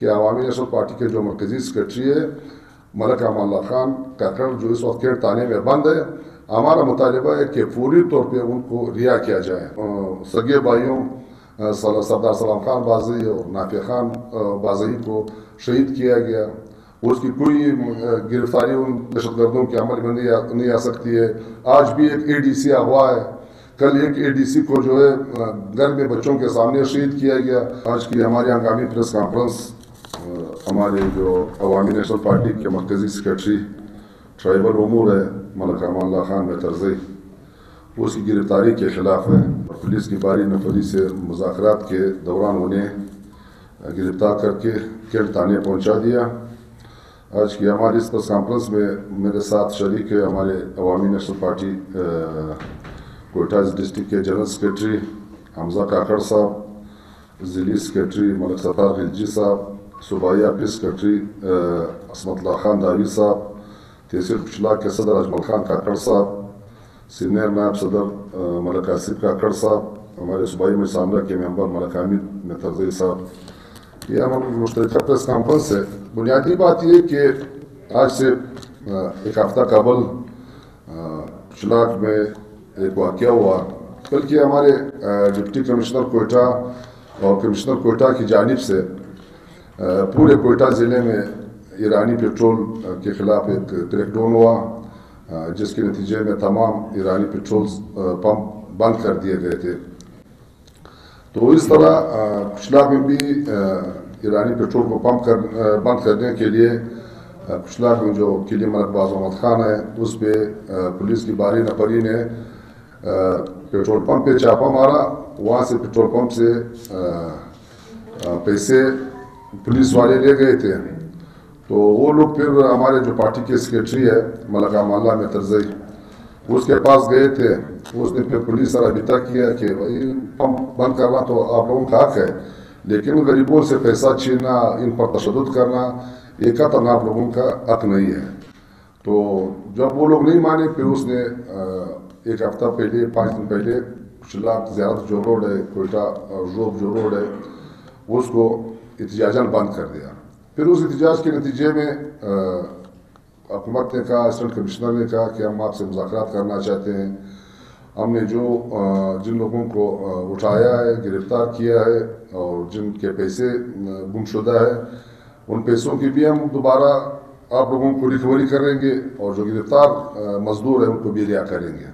کہ عوامی national party کے جو مرکزی سیکرٹری ہے ملک امان اللہ خان کاکڑ جو اس وقت کیٹ تانے میں بند ہے، ہمارا مطالبہ ہے کہ فوری طور پہ ان کو رہا کیا جائے۔ سگے بھائیوں سردار سلام خان بازئی اور نافع خان بازئی کو شہید کیا گیا، اس کی کوئی گرفتاری ان دہشت گردوں کے عمل میں نہیں آ سکتی ہے۔ آج بھی ایک اے ڈی سی اغوا ہے، کل ایک اے ڈی سی کو جو ہے گھر میں بچوں کے سامنے شہید کیا گیا۔ آج کی ہماری ہنگامی پریس کانفرنس ہمارے جو عوامی نیشنل پارٹی کے مرکزی سیکرٹری ٹرائبل امور ہے ملک امان اللہ خان مہترزئی، اس کی گرفتاری کے خلاف ہے۔ پولیس کی باری نفری سے مذاکرات کے دوران انہیں گرفتار کر کے کیمپ تانے پہنچا دیا۔ آج کی ہماری اس پریس کانفرنس میں میرے ساتھ شریک ہے ہمارے عوامی نیشنل پارٹی کوئٹہ ڈسٹرکٹ کے جنرل سیکرٹری حمزہ کاکڑ صاحب، ضلعی سیکرٹری ملک ستار خلجی صاحب، صوبائی آفس سیکرٹری عصمت اللہ خان داوی صاحب، تحصیل کچلا کے صدر اجمل خان کاکڑ صاحب، سینئر نائب صدر ملک آصف کاکڑ صاحب، ہمارے صوبائی مجلس عاملہ کے ممبر ملک حامد مہترزئی صاحب۔ یہ ہماری مشترکہ پریس کانفرنس ہے۔ بنیادی بات یہ کہ آج سے ایک ہفتہ قبل چلاک میں ایک واقعہ ہوا، بلکہ ہمارے ڈپٹی کمشنر کوئٹہ اور کمشنر کوئٹہ کی جانب سے پورے کوئٹہ ضلع میں ایرانی پیٹرول کے خلاف ایک کریک ڈاؤن ہوا، جس کے نتیجے میں تمام ایرانی پیٹرول پمپ بند کر دیے گئے تھے۔ تو اس طرح کچلا میں بھی ایرانی پیٹرول کو بند کرنے کے لیے کچلا میں جو قلعے ملک باز احمد خان ہے اس پہ پولیس کی باری نفری نے پیٹرول پمپ پہ چھاپا مارا۔ وہاں سے پیٹرول پمپ سے پیسے پولیس والے لے گئے تھے، تو وہ لوگ پھر ہمارے جو پارٹی کے سیکرٹری ہے ملک امان اللہ مہترزئی اس کے پاس گئے تھے۔ اس نے پھر پولیس سے رابطہ کیا کہ بھائی پمپ بند کرنا تو آپ لوگوں کا حق ہے، لیکن غریبوں سے پیسہ چھیننا، ان پر تشدد کرنا یہ قطعاً آپ لوگوں کا حق نہیں ہے۔ تو جب وہ لوگ نہیں مانے، پھر اس نے ایک ہفتہ پہلے 5 دن پہلے شلاک زیارت جو روڈ ہے کوئٹہ روب جو روڈ ہے اس کو احتجاجاً بند کر دیا۔ پھر اس احتجاج کے نتیجے میں حکومت نے کہا، اسسٹنٹ کمشنر نے کہا کہ ہم آپ سے مذاکرات کرنا چاہتے ہیں۔ ہم نے جن لوگوں کو اٹھایا ہے، گرفتار کیا ہے اور جن کے پیسے گم شدہ ہے، ان پیسوں کی بھی ہم دوبارہ آپ لوگوں کو ریکوری کریں گے، اور جو گرفتار مزدور ہیں ان کو بھی رہا کریں گے۔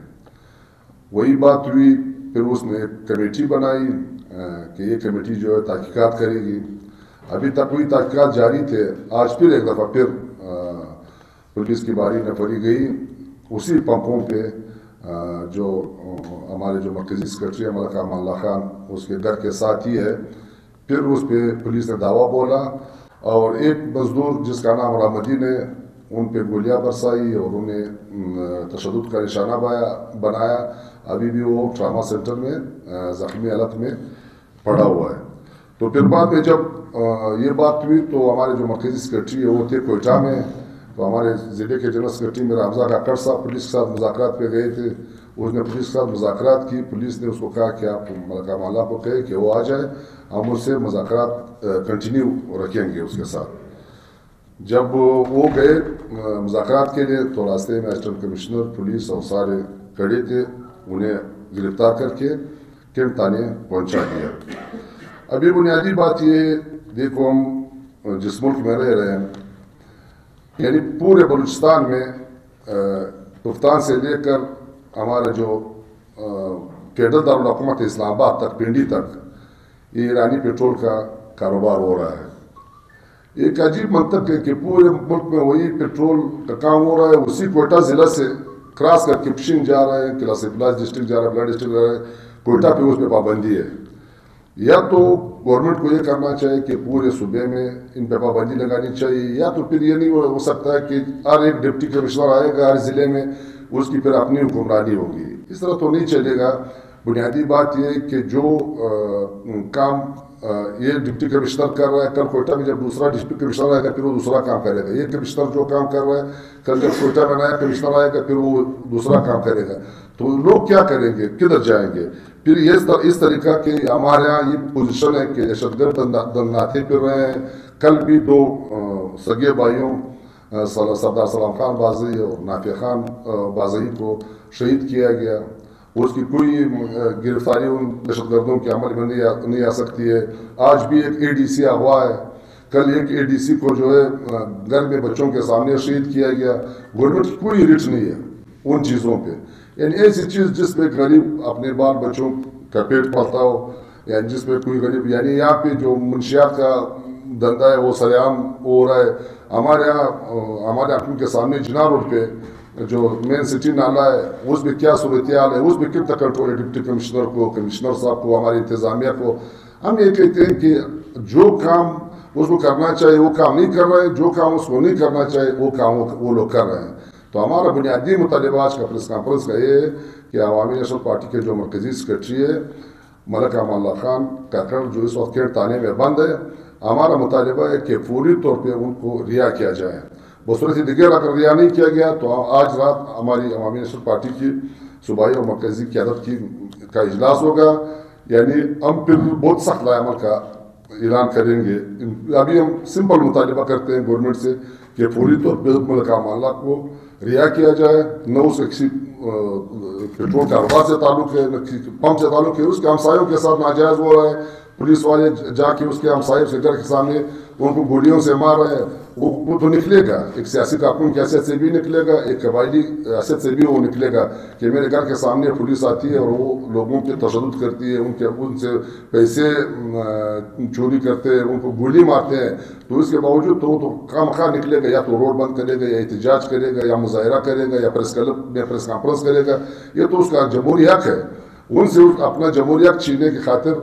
وہی بات ہوئی، پھر اس نے ایک کمیٹی بنائی کہ یہ کمیٹی جو ہے تحقیقات کرے گی۔ ابھی تک کوئی تحقیقات جاری تھے۔ آج پھر ایک دفعہ پھر پولیس کی باری نفری گئی اسی پمپوں پہ جو ہمارے جو مرکزی سیکرٹری ملک امان اللہ خان اس کے گھر کے ساتھ ہی ہے۔ پھر اس پہ پولیس نے دعویٰ بولا اور ایک مزدور جس کا نام رامدین ہے ان پہ گولیاں برسائی اور انہیں تشدد کا نشانہ بنایا۔ ابھی بھی وہ ٹراما سینٹر میں زخمی حالت میں پڑا ہوا ہے۔ تو پھر بعد میں جب یہ بات ہوئی تو ہمارے جو مرکزی سیکرٹری ہے وہ تھے کوئٹہ میں، تو ہمارے ضلع کے جنرل سیکرٹری میرا حمزہ کاکڑ صاحب پولیس کے ساتھ مذاکرات پہ گئے تھے۔ اس نے پولیس کے ساتھ مذاکرات کی۔ پولیس نے اس کو کہا کہ آپ ملک امان اللہ کو کہے کہ وہ آ جائے، ہم اس سے مذاکرات کنٹینیو رکھیں گے اس کے ساتھ۔ جب وہ گئے مذاکرات کے لیے تو راستے میں اسسٹنٹ کمشنر پولیس اور سارے کھڑے تھے، انہیں گرفتار کر کے کیمپ تانے پہنچا دیا۔ ابھی بنیادی بات یہ دیکھو، ہم جس ملک میں رہ رہے ہیں، یعنی پورے بلوچستان میں تفتان سے لے کر ہمارے جو فیڈرل دارالحکومت اسلام آباد تک، پنڈی تک، یہ ایرانی پیٹرول کا کاروبار ہو رہا ہے۔ ایک عجیب منطق ہے کہ پورے ملک میں وہی پیٹرول کا کام ہو رہا ہے، اسی کوئٹہ ضلع سے کراس کر کے پشنگ جا رہا ہے، کلاس پلاس ڈسٹرکٹ جا رہا ہے، بلاد ڈسٹرکٹ جا رہا ہے، کوئٹہ پہ اس پہ پابندی ہے۔ یا تو گورنمنٹ کو یہ کرنا چاہیے کہ پورے صوبے میں ان پہ پابندی لگانی چاہیے، یا تو پھر یہ نہیں ہو سکتا ہے کہ ہر ایک ڈپٹی کمشنر آئے گا ہر ضلع میں، اس کی پھر اپنی حکمرانی ہوگی۔ اس طرح تو نہیں چلے گا۔ بنیادی بات یہ ہے کہ جو کام یہ ڈپٹی کمشنر کر رہا ہے، کل کوئٹہ میں جب دوسرا ڈپٹی کمشنر آئے گا پھر وہ دوسرا کام کرے گا۔ یہ کمشنر جو کام کر رہا ہے، کل جب کوئٹہ میں نیا کمشنر آئے گا پھر وہ دوسرا کام کرے گا۔ تو لوگ کیا کریں گے، کدھر جائیں گے؟ پھر اس طریقہ کہ ہمارے یہاں یہ پوزیشن ہے کہ دہشت گرد دناتے پھر رہے ہیں، کل بھی 2 سگے بھائیوں سردار سلام خان بازئی اور نافع خان بازئی کو شہید کیا گیا. اس کی کوئی گرفتاری ان دہشت گردوں کے عمل میں نہیں آ سکتی ہے. آج بھی ایک ADC اغوا ہے. کل ایک ADC کو جو ہے گھر میں بچوں کے سامنے شہید کیا گیا. گورنمنٹ کی کوئی ریٹ نہیں ہے ان چیزوں پہ. یعنی ایسی چیز جس پہ غریب اپنے بال بچوں کا پیٹ پالتا ہو، یعنی جس پہ کوئی غریب، یعنی یہاں پہ جو منشیات کا دھندا ہے وہ سریعام ہو رہا ہے. ہمارے ہمارے آنکھوں کے سامنے جناح روڈ پہ جو مین سٹی نالا ہے اس میں کیا صورتحال ہے، اس میں کتنا کنٹرول ہے ڈپٹی کمشنر کو، کمشنر صاحب کو، ہماری انتظامیہ کو. ہم یہ کہتے ہیں کہ جو کام اس کو کرنا چاہیے وہ کام نہیں کر رہے ہیں، جو کام اس کو نہیں کرنا چاہیے وہ کام وہ لوگ کر رہے ہیں. تو ہمارا بنیادی مطالبہ آج کا پریس کانفرنس کا یہ ہے کہ عوامی نیشنل پارٹی کے جو مرکزی سیکرٹری ہے ملک امان اللہ خان کاکڑ جو اس وقت کیٹ تانے میں بند ہے، ہمارا مطالبہ ہے کہ فوری طور پہ ان کو رہا کیا جائے. بصورت دیگر اگر رہا نہیں کیا گیا تو آج رات ہماری عوامی نیشنل پارٹی کی صوبائی اور مرکزی قیادت کا اجلاس ہوگا. یعنی ہم پھر بہت سخت لائے عمل کا اعلان کریں گے. ابھی ہم سمپل مطالبہ کرتے ہیں گورنمنٹ سے کہ فوری طور پہ ملک امان اللہ کو رہا کیا جائے. نہ اس کے کسی پیٹرول کاروبار سے تعلق ہے، نہ کسی پمپ سے تعلق ہے. اس کے ہمسایوں کے ساتھ ناجائز ہو رہا ہے. پولیس والے جا کے اس کے ہمسایوں سے گھر کے سامنے ان کو گولیوں سے مار رہے ہیں. وہ تو نکلے گا، ایک سیاسی کارکن کی حیثیت سے بھی نکلے گا، ایک قبائلی حیثیت سے بھی وہ نکلے گا کہ میرے گھر کے سامنے پولیس آتی ہے اور وہ لوگوں کے تشدد کرتی ہے، ان سے پیسے چوری کرتے ہیں، ان کو گولی مارتے ہیں. تو اس کے باوجود تو وہ تو خواہ نکلے گا، یا تو روڈ بند کرے گا، یا احتجاج کرے گا، یا مظاہرہ کرے گا، یا پریس کلب میں پریس کانفرنس کرے گا. یہ تو اس کا جمہوری حق ہے. ان سے اپنا جمہوری حق چھیننے کی خاطر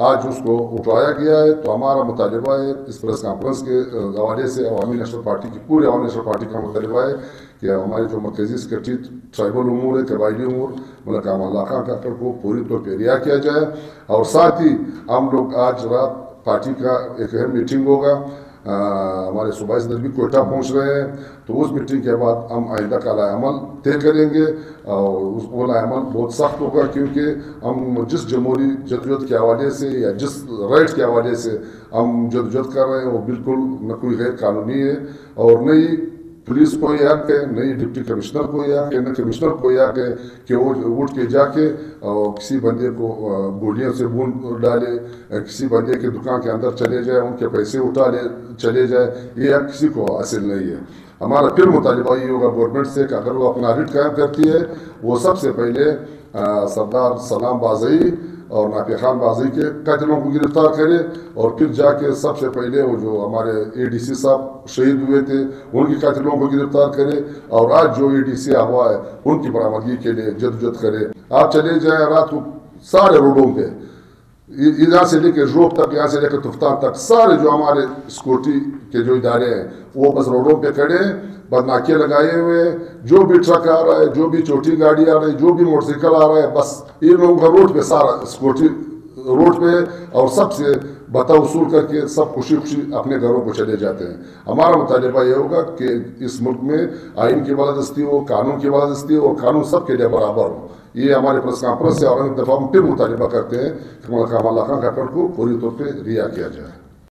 آج اس کو اٹھایا گیا ہے. تو ہمارا مطالبہ ہے اس پریس کانفرنس کے حوالے سے عوامی نیشنل پارٹی کی پورے عوامی نیشنل پارٹی کا مطالبہ ہے کہ ہمارے جو مرکزی سیکرٹری ٹرائبل امور ہے، قبائلی امور ملک امان اللہ خان کاکڑ کو پوری طور پہ رہا کیا جائے. اور ساتھ ہی ہم لوگ آج رات پارٹی کا ایک اہم میٹنگ ہوگا. ہمارے صوبائی صدر بھی کوئٹہ پہنچ رہے ہیں. تو اس میٹنگ کے بعد ہم آئندہ کا لائحہ عمل طے کریں گے اور وہ لائحہ عمل بہت سخت ہوگا، کیونکہ ہم جس جمہوری جدوجہد کے حوالے سے یا جس رائٹ کے حوالے سے ہم جدوجہد کر رہے ہیں وہ بالکل نہ کوئی غیر قانونی ہے، اور نہ ہی پولیس کو یہ حق ہے، نہ ہی ڈپٹی کمشنر کو یہ حق ہے، نہ کمشنر کو یہ حق ہے کہ وہ اٹھ کے جا کے کسی بندے کو گولیوں سے بون ڈالے، کسی بندے کے دکان کے اندر چلے جائے، ان کے پیسے اٹھا لے چلے جائے. یہ حق کسی کو حاصل نہیں ہے. ہمارا پھر مطالبہ یہ ہوگا گورنمنٹ سے کہ اگر وہ اپنا ریٹ قائم کرتی ہے وہ سب سے پہلے سردار سلام بازئی اور نافع خان بازئی کے قاتلوں کو گرفتار کرے، اور پھر جا کے سب سے پہلے وہ جو ہمارے ADC صاحب شہید ہوئے تھے ان کی قاتلوں کو گرفتار کرے، اور آج جو ADC اغوا ہے ان کی برآمدگی کے لیے جدوجہد کرے. آپ چلے جائیں رات کو سارے روڈوں پہ، یہاں سے لے کے روپ تک، یہاں سے لے کے تفتان تک، سارے جو ہمارے سیکورٹی کے جو ادارے ہیں وہ بس روڈوں پہ کھڑے ہیں، بدناکیاں لگائے ہوئے ہیں. جو بھی ٹرک آ رہا ہے، جو بھی چھوٹی گاڑی آ رہی ہے، جو بھی موٹر سائیکل آ رہا ہے، بس ان لوگوں کا روڈ پہ سارا سیکورٹی روڈ پہ، اور سب سے بتا وصول کر کے سب خوشی خوشی اپنے گھروں کو چلے جاتے ہیں. ہمارا مطالبہ یہ ہوگا کہ اس ملک میں آئین کی بالادستی ہو، قانون کی بالادستی ہو، اور قانون سب کے لیے برابر ہو. یہ ہمارے پریس کانفرنس سے اور ایک دفعہ ہم پھر مطالبہ کرتے ہیں کہ ملک امان اللہ خان کاکڑ کو پوری طور پہ رہا کیا جائے.